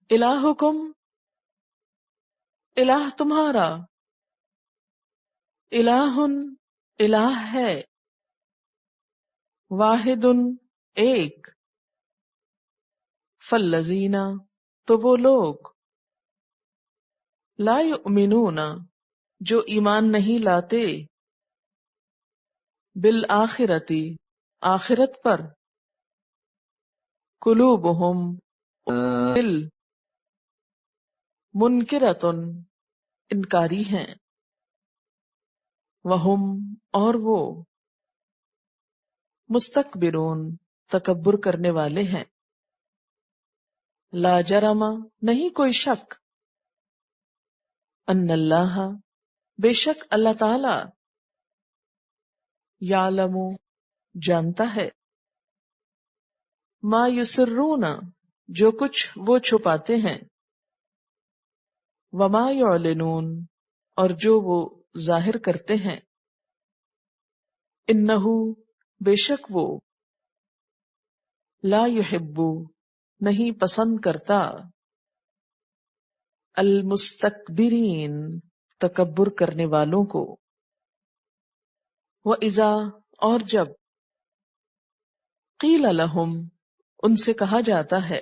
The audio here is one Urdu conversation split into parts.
الہکم، الہ تمہارا، الہ، الہ ہے، واحد، ایک، فالذین، تو وہ لوگ، لا یؤمنون، جو ایمان نہیں لاتے، بالآخرتی، آخرت پر، قلوبہم، دل، منکرتن، انکاری ہیں، وہم، اور وہ، مستکبرون، تکبر کرنے والے ہیں، لا جرم، نہیں کوئی شک، ان اللہ، بے شک اللہ تعالی، یعلم، جانتا ہے، ما یسرون، جو کچھ وہ چھپاتے ہیں، وما یعلنون، اور جو وہ ظاہر کرتے ہیں، انہو، بے شک وہ، لا یحب، نہیں پسند کرتا، المستکبرین، تکبر کرنے والوں کو، وَإِذَا، اور جب، قیل لہم، ان سے کہا جاتا ہے،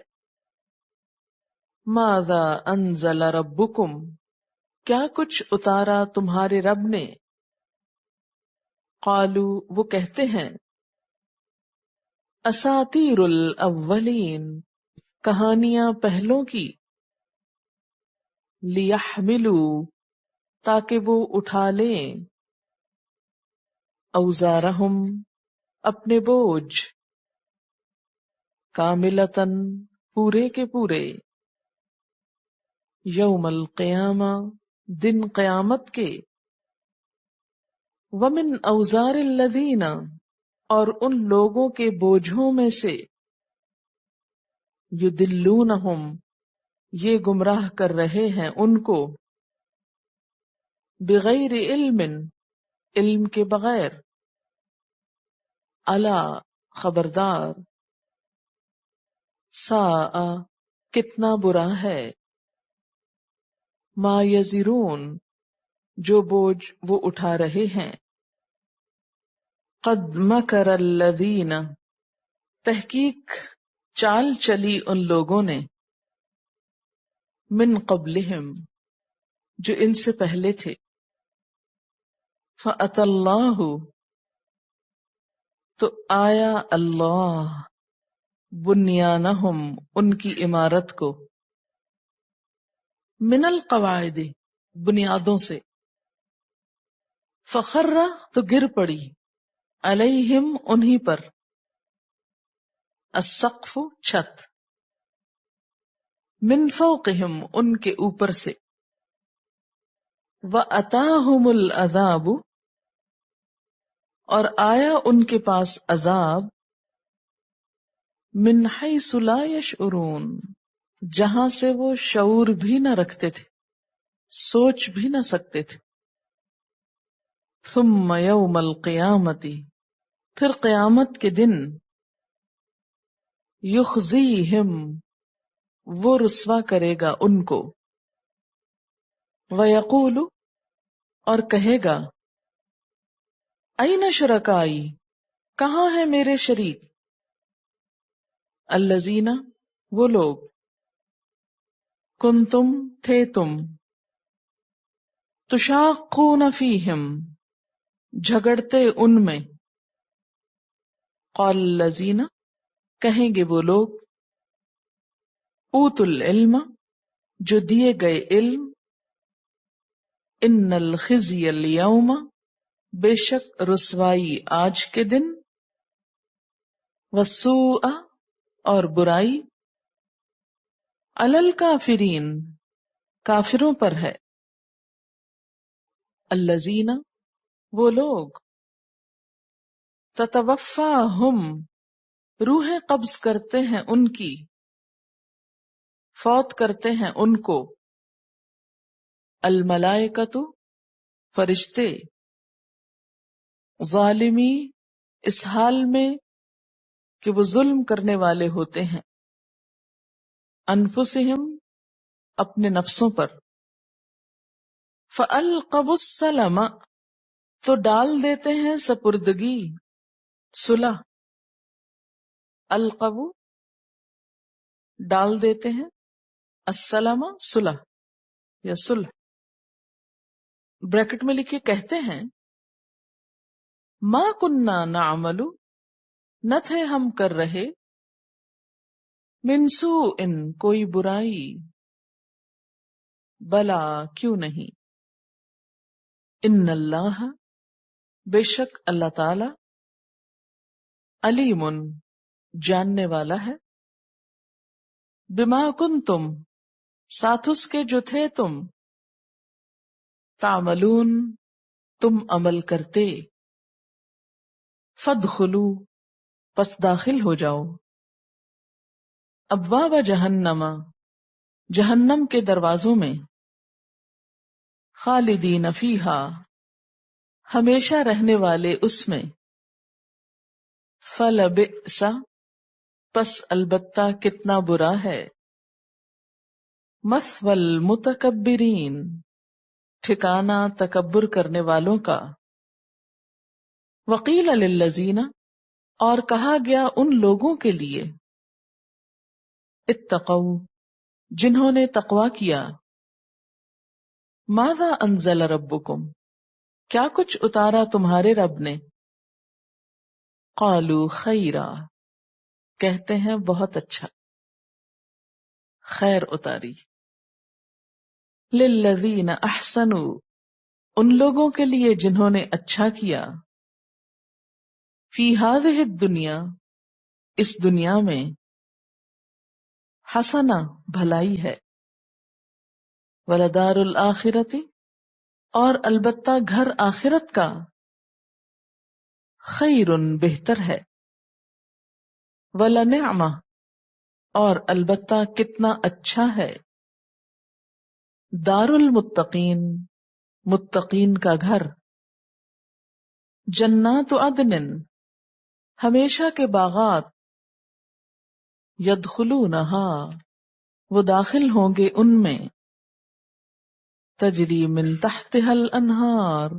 ماذا انزل ربکم، کیا کچھ اتارا تمہارے رب نے، قالو، وہ کہتے ہیں، اساطیر الاولین، کہانیاں پہلوں کی، لیحملوا، تاکہ وہ اٹھا لیں، اوزارہم، اپنے بوجھ، کاملتن، پورے کے پورے، یوم القیامہ، دن قیامت کے، ومن اوزار الذین، اور ان لوگوں کے بوجھوں میں سے، یدلونہم، یہ گمراہ کر رہے ہیں ان کو، بغیر علم، علم کے بغیر، الا، خبردار، ساء، کتنا برا ہے، ما یزرون، جو بوجھ وہ اٹھا رہے ہیں، قد مکر الذین، تحقیق چال چلی ان لوگوں نے، من قبلہم، جو ان سے پہلے تھے، فأتی اللہ، تو آیا اللہ، بنیانہم، ان کی عمارت کو، من القواعد، بنیادوں سے، فخر، تو گر پڑی، علیہم، انہی پر، السقف، چھت، من فوقہم، ان کے اوپر سے، وَأَتَاهُمُ الْعَذَابُ، اور آیا ان کے پاس عذاب، من حیث لا یشعرون، جہاں سے وہ شعور بھی نہ رکھتے تھے، سوچ بھی نہ سکتے تھے، ثم یوم القیامت، پھر قیامت کے دن، یخزیہم، وہ رسوا کرے گا ان کو، ویقول، اور کہے گا، این شرکائی، کہاں ہے میرے شریک، الذین، وہ لوگ، کنتم، تھے تم، تشاقون فیہم، جھگڑتے ان میں، قال الذین، کہیں گے وہ لوگ، اوتوا العلم، جو دیے گئے علم، ان الخزی اليوم، بے شک رسوائی آج کے دن، والسوء، اور برائی، علی الکافرین، کافروں پر ہے، الذین، وہ لوگ، تتوفاہم، روحیں قبض کرتے ہیں ان کی، فوت کرتے ہیں ان کو، الملائکۃ، فرشتے، ظالمی، اس حال میں کہ وہ ظلم کرنے والے ہوتے ہیں، انفسہم، اپنے نفسوں پر. فَأَلْقَوْا السَّلَمَ تو ڈال دیتے ہیں سپردگی، صلح. القو ڈال دیتے ہیں، السلام صلح یا صلح. بریکٹ میں لکھے کہتے ہیں ما کننا نعمل نہ تھے ہم کر رہے من سوء کوئی برائی، بلا کیوں نہیں، ان اللہ بے شک اللہ تعالی علیم جاننے والا ہے، بما کنتم ساتھ اس کے جو تھے تم، تعملون تم عمل کرتے. فادخلوا پس داخل ہو جاؤ، ابواب جہنم جہنم کے دروازوں میں، خالدین فیہا ہمیشہ رہنے والے اس میں، فلبئس پس البتہ کتنا برا ہے، مثوی المتکبرین ٹھکانہ تکبر کرنے والوں کا. وقیل للذین اور کہا گیا ان لوگوں کے لیے، اتقوا جنہوں نے تقوی کیا، ماذا انزل ربکم کیا کچھ اتارا تمہارے رب نے، قالوا خیرا کہتے ہیں بہت اچھا، خیر اتاری. للذین احسنوا ان لوگوں کے لیے جنہوں نے اچھا کیا، فی ہذہ الدنیا اس دنیا میں، حسنہ بھلائی ہے، ولدار الآخرۃ اور البتہ گھر آخرت کا، خیر بہتر ہے، ولنعم اور البتہ کتنا اچھا ہے، دار المتقین متقین کا گھر، جنات عدن ہمیشہ کے باغات، یدخلونہا وہ داخل ہوں گے ان میں، تجری من تحتہا الانہار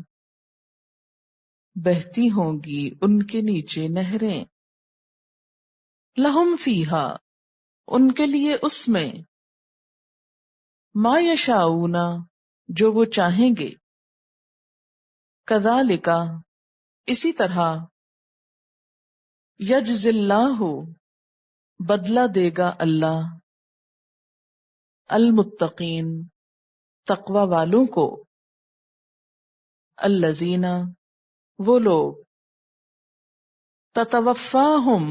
بہتی ہوں گی ان کے نیچے نہریں، لہم فیہا ان کے لیے اس میں، ما یشاؤون جو وہ چاہیں گے، کذالک اسی طرح، یجزی اللہ بدلہ دے گا اللہ، المتقین تقوی والوں کو، الذین وہ لوگ، تتوفاہم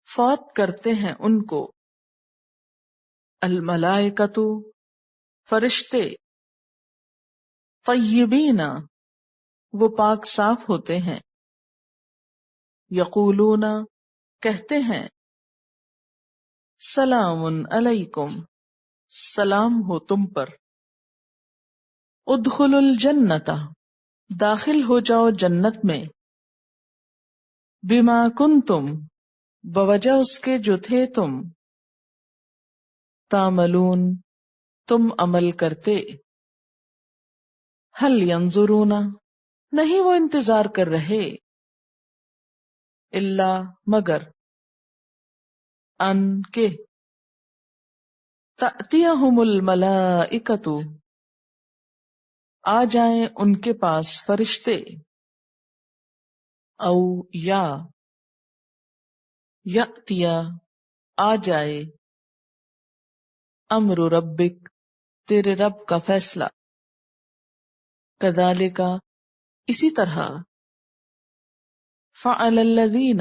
فوت کرتے ہیں ان کو، الملائکۃ فرشتے، طیبین وہ پاک صاف ہوتے ہیں، یقولون کہتے ہیں، سلام علیکم سلام ہو تم پر، ادخلوا الجنۃ داخل ہو جاؤ جنت میں، بما کنتم بوجہ اس کے جو تھے تم، تعملون تم عمل کرتے، هل ينظرون نہیں وہ انتظار کر رہے، الا مگر، ان کے، تأتیہم الملائکۃ آ جائیں ان کے پاس فرشتے، او یا یأتیا آ جائے، امر ربک تیرے رب کا فیصلہ، کذالک اسی طرح، فعل الذین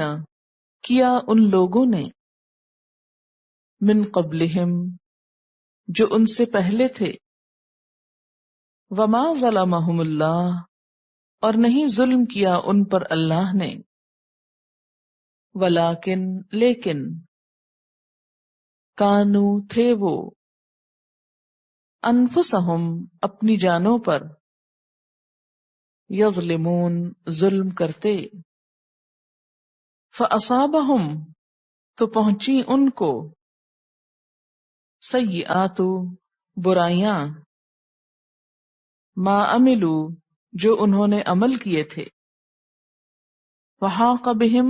کیا ان لوگوں نے، من قبلہم جو ان سے پہلے تھے، وما ظلمہم اللہ اور نہیں ظلم کیا ان پر اللہ نے، ولیکن لیکن، کانو تھے وہ، انفسہم اپنی جانوں پر، یظلمون ظلم کرتے، فاصابہم تو پہنچی ان کو، سیئات برائیاں، ما عملو جو انہوں نے عمل کیے تھے، وحاق بہم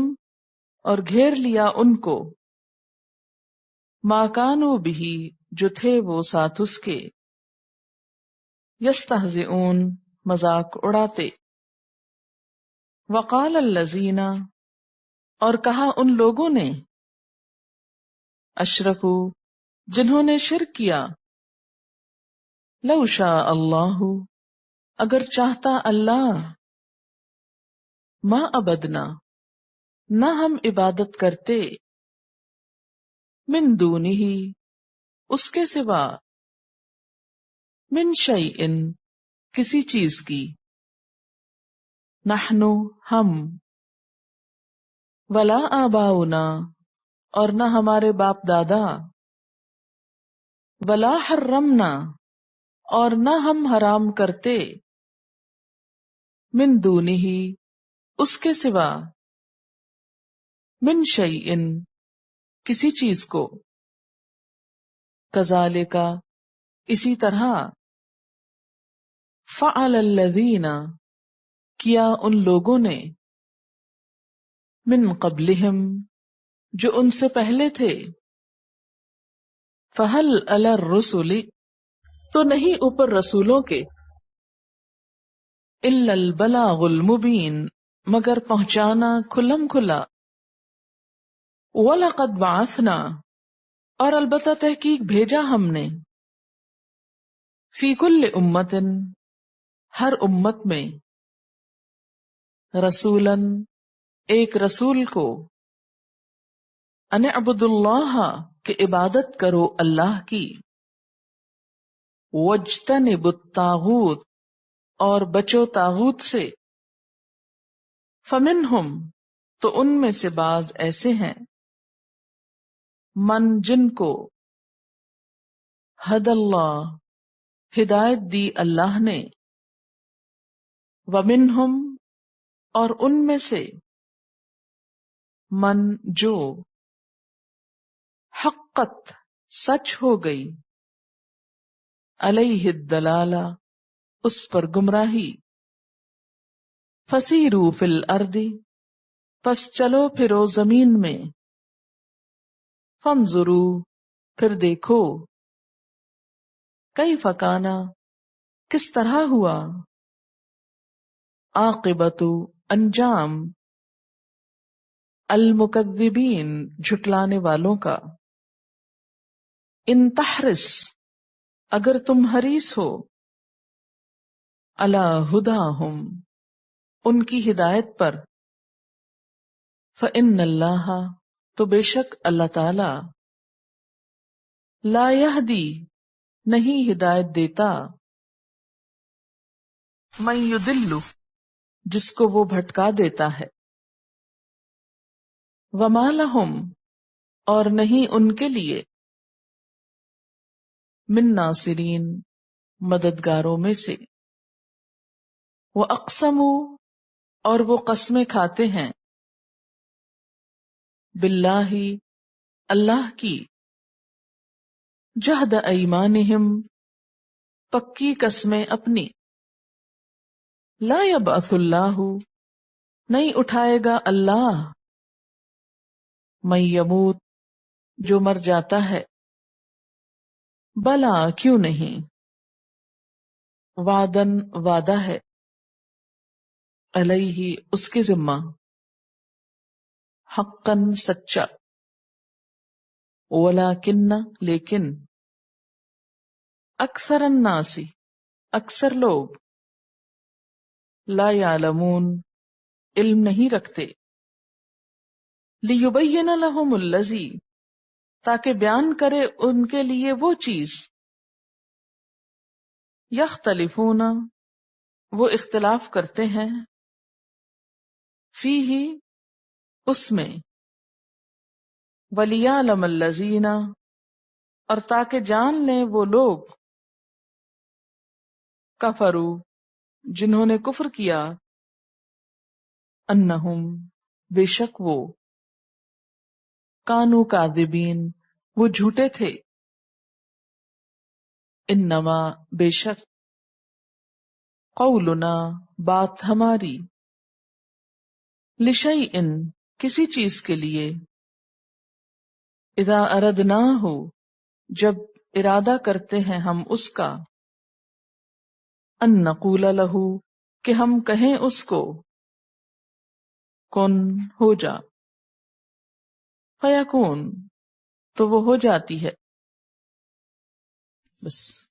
اور گھیر لیا ان کو، ما کانوا بہ جو تھے وہ ساتھ اس کے، یستہزئون مذاق اڑاتے، وقال الذین اور کہا ان لوگوں نے، اشرکو جنہوں نے شرک کیا، لو شاء اللہ اگر چاہتا اللہ، ما عبدنا نہ ہم عبادت کرتے، من دونہ اس کے سوا، من شیئن کسی چیز کی، نحن ہم، ولا آباؤنا اور نہ ہمارے باپ دادا، ولا حرمنا اور نہ ہم حرام کرتے، من دونہ اس کے سوا، من شیئن کسی چیز کو، کذالک اسی طرح، فعل الذین کیا ان لوگوں نے، من قبلہم جو ان سے پہلے تھے، فہل علی الرسل تو نہیں اوپر رسولوں کے، الا البلاغ المبین مگر پہنچانا کھلم کھلا، وَلَقَدْ بَعَثْنَا اور البتہ تحقیق بھیجا ہم نے، فی کل امت ہر امت میں، رسولاً ایک رسول کو، ان اعبدوا اللہ کہ عبادت کرو اللہ کی، واجتنبوا الطاغوت اور بچو طاغوت سے، فمنہم تو ان میں سے بعض ایسے ہیں، من جن کو، ہد اللہ ہدایت دی اللہ نے، ومنہم اور ان میں سے، من جو، حقت سچ ہو گئی، علیہ الدلالہ اس پر گمراہی، فسیروا فی الارض پس چلو پھرو زمین میں، فانظروا پھر دیکھو، کیف کان کس طرح ہوا، عاقبت انجام، المکذبین جھٹلانے والوں کا، ان تحرس اگر تم حریص ہو، علی ہداہم ان کی ہدایت پر، فإن اللہ تو بے شک اللہ تعالی، لا یہدی نہیں ہدایت دیتا، من یضل جس کو وہ بھٹکا دیتا ہے، وما لہم اور نہیں ان کے لیے، من ناصرین مددگاروں میں سے، وَأَقْسَمُوا اور وہ قسمیں کھاتے ہیں، باللہ اللہ کی، جہد ایمانہم پکی قسمیں اپنی، لا یبعث اللہ نہیں اٹھائے گا اللہ، من یموت جو مر جاتا ہے، بلا کیوں نہیں، وعدن وعدہ ہے، علیہ اس کے ذمہ، حقاً سچا، ولیکن لیکن، اکثر الناس اکثر لوگ، لا یعلمون علم نہیں رکھتے، لیبین لہم الذی تاکہ بیان کرے ان کے لیے وہ چیز، یختلفون وہ اختلاف کرتے ہیں، فیہ اس میں، ولیعلم الذین اور تاکہ جان لیں وہ لوگ، کفروا جنہوں نے کفر کیا، انہم بے شک وہ، کانوا کاذبین وہ جھوٹے تھے، انما بے شک، قولنا بات ہماری، لشیء کسی چیز کے لیے، اذا اردناہ جب ارادہ کرتے ہیں ہم اس کا، ان نقول لہ کہ ہم کہیں اس کو، کن ہو جا، فیکون تو وہ ہو جاتی ہے. بس.